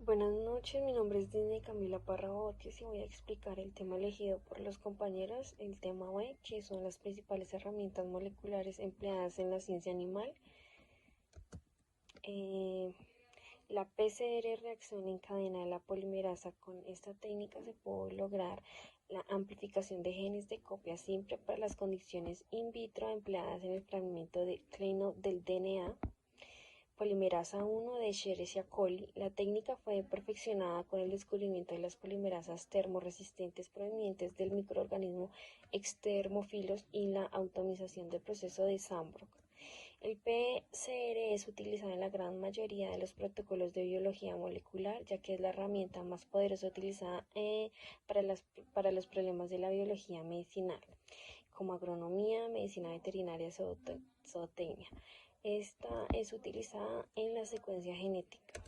Buenas noches, mi nombre es Disney Camila Parra Botes y voy a explicar el tema elegido por los compañeros, el tema B, que son las principales herramientas moleculares empleadas en la ciencia animal. Eh, la PCR reacción en cadena de la polimerasa. Con esta técnica se puede lograr la amplificación de genes de copia simple para las condiciones in vitro empleadas en el fragmento de Kleino del DNA. Polimerasa 1 de Escherichia coli. La técnica fue perfeccionada con el descubrimiento de las polimerasas termoresistentes provenientes del microorganismo Extermophilus y la automatización del proceso de Sandbrook. El PCR es utilizado en la gran mayoría de los protocolos de biología molecular, ya que es la herramienta más poderosa utilizada para los problemas de la biología medicinal, como agronomía, medicina veterinaria, zootecnia. Esta es utilizada en la secuencia genética.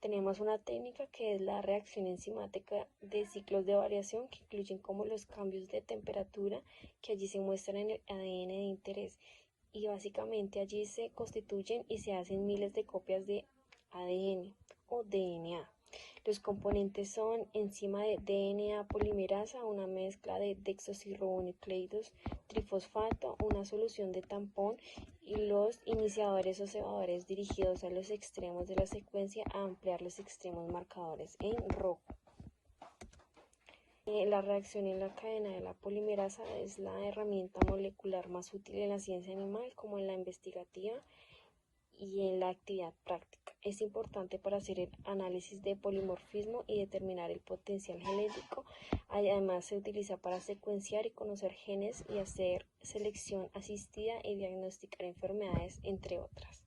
Tenemos una técnica que es la reacción enzimática de ciclos de variación, que incluyen como los cambios de temperatura que allí se muestran en el ADN de interés, y básicamente allí se constituyen y se hacen miles de copias de ADN o DNA. Los componentes son enzima de DNA polimerasa, una mezcla de desoxirribonucleidos trifosfato, una solución de tampón y los iniciadores o cebadores dirigidos a los extremos de la secuencia a ampliar los extremos marcadores en rojo. La reacción en la cadena de la polimerasa es la herramienta molecular más útil en la ciencia animal como en la investigativa y en la actividad práctica. Es importante para hacer el análisis de polimorfismo y determinar el potencial genético. Además, se utiliza para secuenciar y conocer genes y hacer selección asistida y diagnosticar enfermedades, entre otras.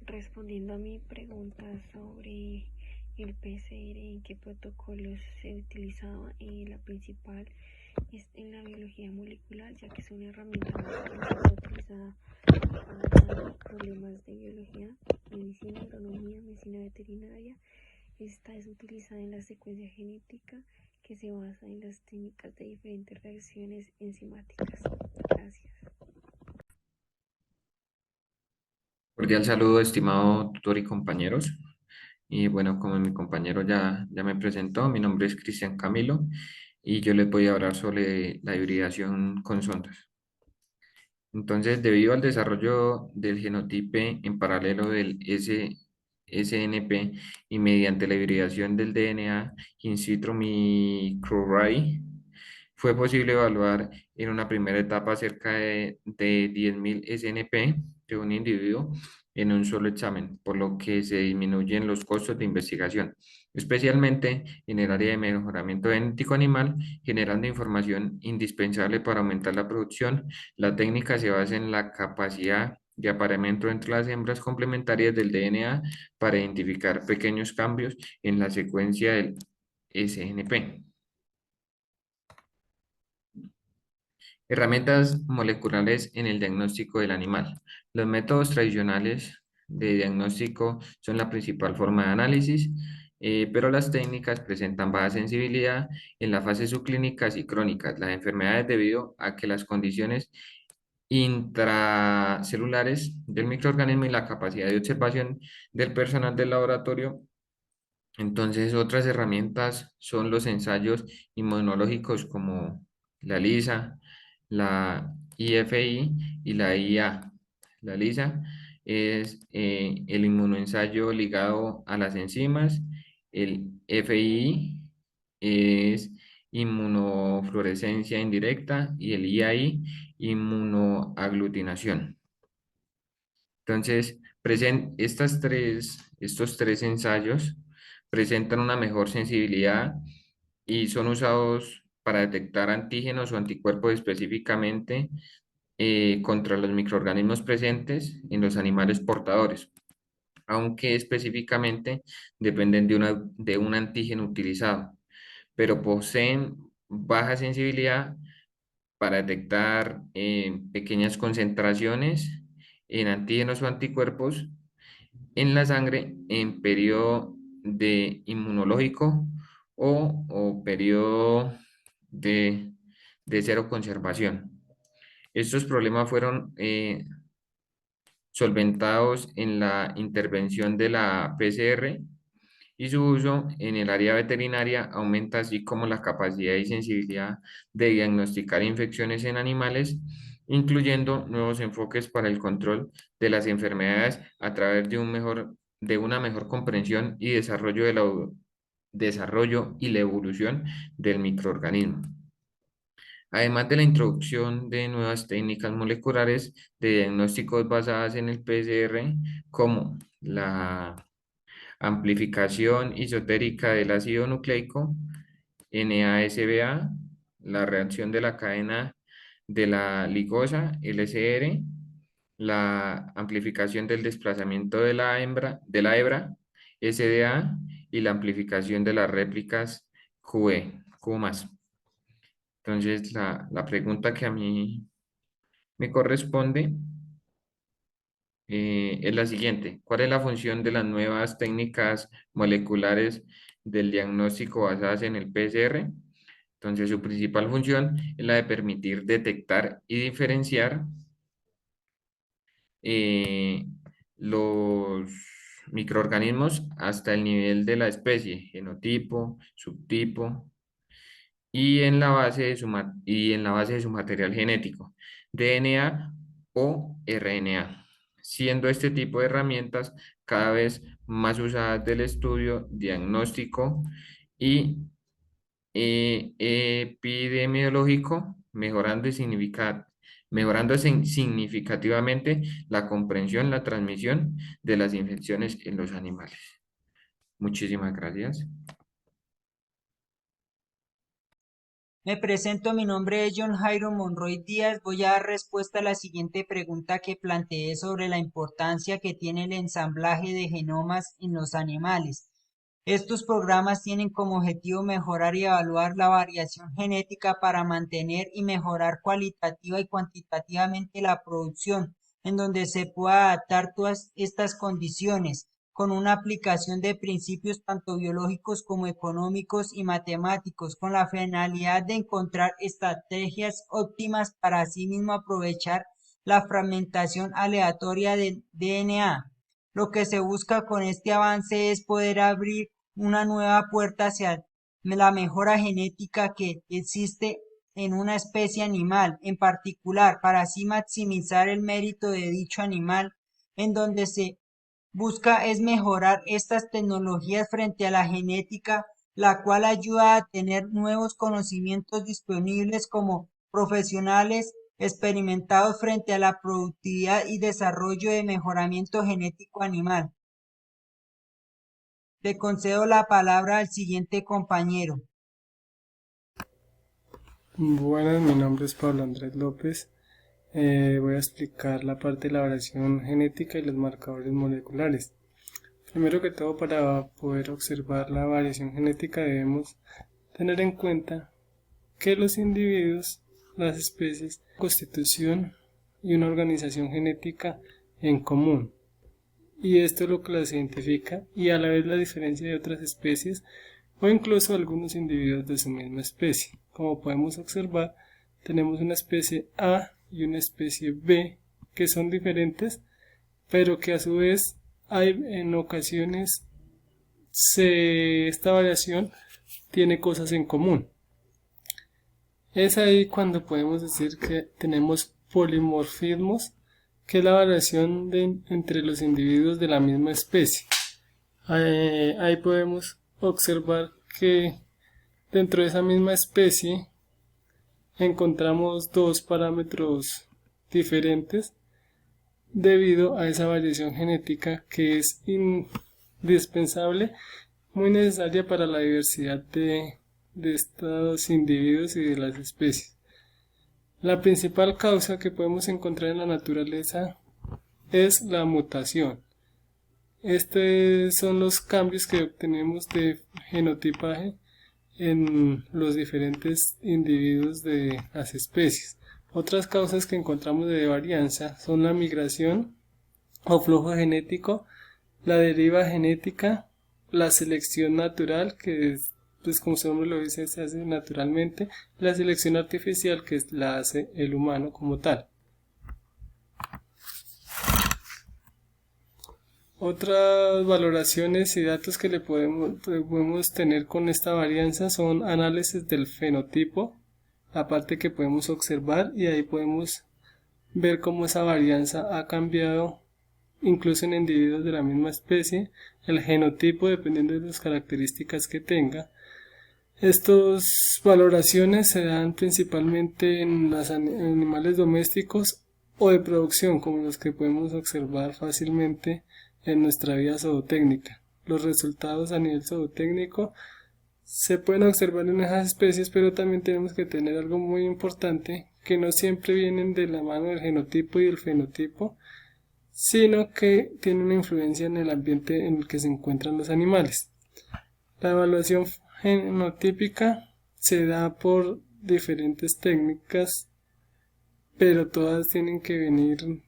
Respondiendo a mi pregunta sobre el PCR, en qué protocolos se utilizaba, la principal es en la biología molecular, ya que es una herramienta más utilizada para problemas de biología, medicina, agronomía, medicina veterinaria. Esta es utilizada en la secuencia genética, que se basa en las técnicas de diferentes reacciones enzimáticas. Gracias. Cordial saludo, estimado tutor y compañeros. Y bueno, como mi compañero ya me presentó, mi nombre es Cristian Camilo y yo les voy a hablar sobre la hibridación con sondas. Entonces, debido al desarrollo del genotipe en paralelo del SNP y mediante la hibridación del DNA in vitro microarray, fue posible evaluar en una primera etapa cerca de 10.000 SNP de un individuo en un solo examen, por lo que se disminuyen los costos de investigación, especialmente en el área de mejoramiento genético animal, generando información indispensable para aumentar la producción. La técnica se basa en la capacidad de apareamiento entre las hembras complementarias del DNA para identificar pequeños cambios en la secuencia del SNP. Herramientas moleculares en el diagnóstico del animal. Los métodos tradicionales de diagnóstico son la principal forma de análisis, pero las técnicas presentan baja sensibilidad en las fases subclínicas y crónicas. Las enfermedades debido a que las condiciones intracelulares del microorganismo y la capacidad de observación del personal del laboratorio. Entonces, otras herramientas son los ensayos inmunológicos como la LISA, la IFI y la IA. La LISA es el inmunoensayo ligado a las enzimas, el FI es inmunofluorescencia indirecta y el IAI inmunoaglutinación. Entonces, estos tres ensayos presentan una mejor sensibilidad y son usados para detectar antígenos o anticuerpos específicamente contra los microorganismos presentes en los animales portadores, aunque específicamente dependen de un antígeno utilizado, pero poseen baja sensibilidad para detectar pequeñas concentraciones en antígenos o anticuerpos en la sangre en periodo de inmunológico o periodo de, de cero conservación. Estos problemas fueron solventados en la intervención de la PCR y su uso en el área veterinaria aumenta así como la capacidad y sensibilidad de diagnosticar infecciones en animales, incluyendo nuevos enfoques para el control de las enfermedades a través de una mejor comprensión y desarrollo y la evolución del microorganismo. Además de la introducción de nuevas técnicas moleculares de diagnósticos basadas en el PCR, como la amplificación isotérica del ácido nucleico, NASBA, la reacción de la cadena de la ligosa, LSR, la amplificación del desplazamiento de la hebra, SDA, y la amplificación de las réplicas Q más. Entonces, la pregunta que a mí me corresponde es la siguiente. ¿Cuál es la función de las nuevas técnicas moleculares del diagnóstico basadas en el PCR? Entonces, su principal función es la de permitir detectar y diferenciar eh, los microorganismos hasta el nivel de la especie, genotipo, subtipo, y en la base de su material genético, DNA o RNA, siendo este tipo de herramientas cada vez más usadas del estudio diagnóstico y epidemiológico, significativamente la comprensión, la transmisión de las infecciones en los animales. Muchísimas gracias. Me presento, mi nombre es John Jairo Monroy Díaz. Voy a dar respuesta a la siguiente pregunta que planteé sobre la importancia que tiene el ensamblaje de genomas en los animales. Estos programas tienen como objetivo mejorar y evaluar la variación genética para mantener y mejorar cualitativa y cuantitativamente la producción, en donde se pueda adaptar todas estas condiciones con una aplicación de principios tanto biológicos como económicos y matemáticos, con la finalidad de encontrar estrategias óptimas para asimismo aprovechar la fragmentación aleatoria del DNA. Lo que se busca con este avance es poder abrir una nueva puerta hacia la mejora genética que existe en una especie animal en particular, para así maximizar el mérito de dicho animal, en donde se busca es mejorar estas tecnologías frente a la genética, la cual ayuda a tener nuevos conocimientos disponibles como profesionales experimentados frente a la productividad y desarrollo de mejoramiento genético animal. Le concedo la palabra al siguiente compañero. Buenas, mi nombre es Pablo Andrés López. Voy a explicar la parte de la variación genética y los marcadores moleculares. Primero que todo, para poder observar la variación genética debemos tener en cuenta que los individuos, las especies, constitución y una organización genética en común. Y esto es lo que las identifica y a la vez la diferencia de otras especies o incluso algunos individuos de su misma especie. Como podemos observar, tenemos una especie A y una especie B que son diferentes, pero que a su vez hay en ocasiones esta variación tiene cosas en común. Es ahí cuando podemos decir que tenemos polimorfismos, que es la variación entre los individuos de la misma especie. Ahí podemos observar que dentro de esa misma especie encontramos dos parámetros diferentes debido a esa variación genética que es indispensable, muy necesaria para la diversidad de estos individuos y de las especies. La principal causa que podemos encontrar en la naturaleza es la mutación. Estos son los cambios que obtenemos de genotipaje en los diferentes individuos de las especies. Otras causas que encontramos de varianza son la migración o flujo genético, la deriva genética, la selección natural, que es, pues como su nombre lo dice, se hace naturalmente, la selección artificial, que la hace el humano como tal. Otras valoraciones y datos que le podemos tener con esta varianza son análisis del fenotipo, aparte que podemos observar y ahí podemos ver cómo esa varianza ha cambiado incluso en individuos de la misma especie, el genotipo dependiendo de las características que tenga. Estas valoraciones se dan principalmente en los animales domésticos o de producción, como los que podemos observar fácilmente en nuestra vida zootécnica. Los resultados a nivel zootécnico se pueden observar en esas especies, pero también tenemos que tener algo muy importante, que no siempre vienen de la mano del genotipo y el fenotipo, sino que tienen una influencia en el ambiente en el que se encuentran los animales. La evaluación genotípica se da por diferentes técnicas, pero todas tienen que venir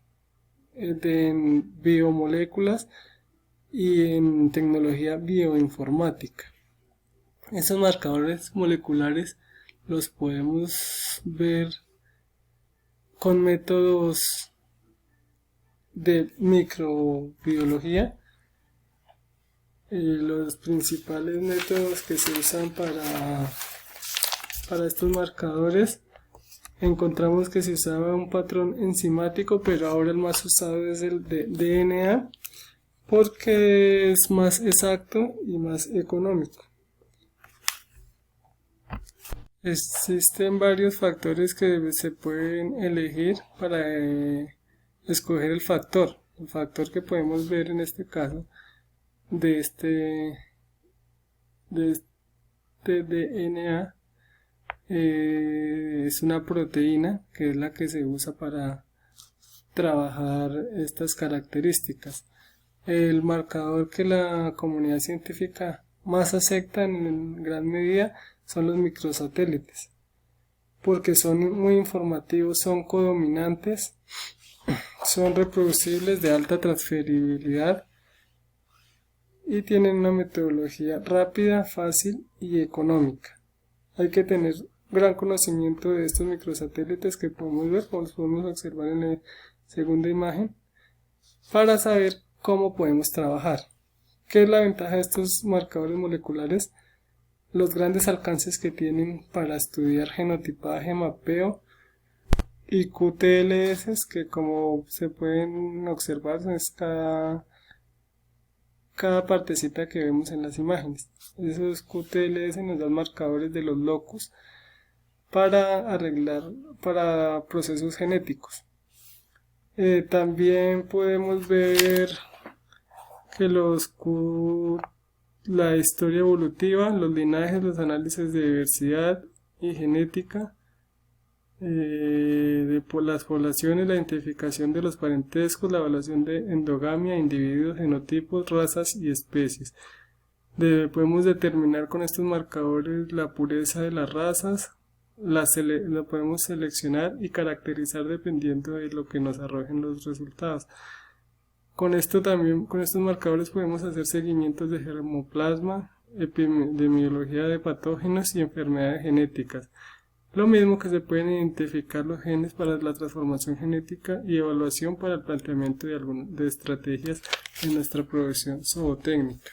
en biomoléculas y en tecnología bioinformática. Esos marcadores moleculares los podemos ver con métodos de microbiología. Los principales métodos que se usan para estos marcadores, encontramos que se usaba un patrón enzimático, pero ahora el más usado es el de DNA porque es más exacto y más económico. Existen varios factores que se pueden elegir para escoger el factor. El factor que podemos ver en este caso de este DNA es una proteína que es la que se usa para trabajar estas características. El marcador que la comunidad científica más acepta en gran medida son los microsatélites, porque son muy informativos, son codominantes, son reproducibles de alta transferibilidad y tienen una metodología rápida, fácil y económica. Hay que tener gran conocimiento de estos microsatélites que podemos ver, como los podemos observar en la segunda imagen, para saber cómo podemos trabajar. ¿Qué es la ventaja de estos marcadores moleculares? Los grandes alcances que tienen para estudiar genotipaje, mapeo y QTLS, que como se pueden observar es cada partecita que vemos en las imágenes. Esos QTLS nos dan marcadores de los locus para procesos genéticos. También podemos ver que la historia evolutiva, los linajes, los análisis de diversidad y genética, las poblaciones, la identificación de los parentescos, la evaluación de endogamia, individuos, genotipos, razas y especies. Podemos determinar con estos marcadores la pureza de las razas, la podemos seleccionar y caracterizar dependiendo de lo que nos arrojen los resultados. Con estos marcadores podemos hacer seguimientos de germoplasma, epidemiología de patógenos y enfermedades genéticas. Lo mismo que se pueden identificar los genes para la transformación genética y evaluación para el planteamiento de estrategias en nuestra profesión zootécnica.